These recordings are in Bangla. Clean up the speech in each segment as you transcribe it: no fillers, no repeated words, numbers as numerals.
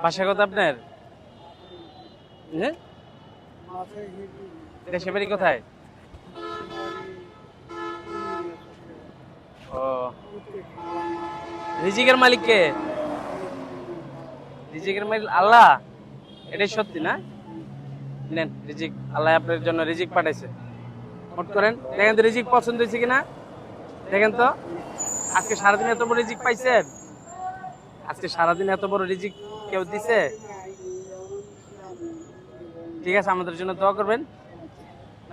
বাসা কত আপনার? হ্যাঁ, দেশের বাড়ি কোথায়? ও, রিজিকের মালিক কে? রিজিকের মালিক আল্লাহ। এটাই সত্যি না? নেন রিজিক, আল্লাহ আপনার জন্য রিজিক পাঠাইছে। নোট করেন, দেখেন তো রিজিক পছন্দ হয়েছে কিনা। দেখেন তো, আজকে সারাদিন এত বড় রিজিক পাইছেন? আজকে সারাদিন এত বড় রিজিক কেউ দিছে? ঠিক আছে, আমাদের জন্য দোয়া করবেন।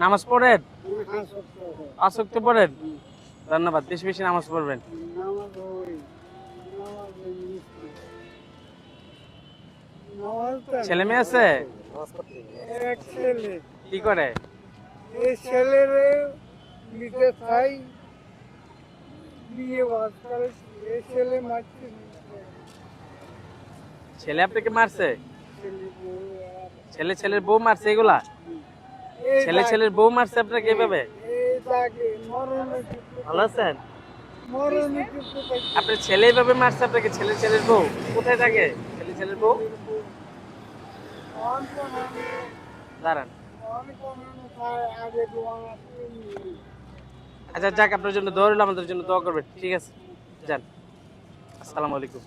নামাজ পড়েন, আসক্ত পড়েন। ধন্যবাদ, বেশি বেশি নামাজ পড়বেন। ছেলে মেয়ে আছে? এক ছেলে, কি করে? এই ছেলের নিতে চাই, বিয়ে বাদ করে এই ছেলে মারছে ছেলে আপনাকে মারছে? ছেলে বউ আর ছেলে ছেলের বউ মারছে এগুলা? এই ছেলে ছেলের বউ মারছে আপনাকে এভাবে? এই তাকে মরণে ভালো আছেন? মরণে কিছু আপনার ছেলে এভাবে মারছে আপনাকে? ছেলে ছেলের বউ কোথায় থাকে? ছেলে ছেলের বউ দাঁড়ান। আগে দোয়া আচ্ছা যাক, আপনার জন্য দোয়া রইল, আমাদের জন্য দোয়া করবেন। ঠিক আছে, যান। আসসালামু আলাইকুম।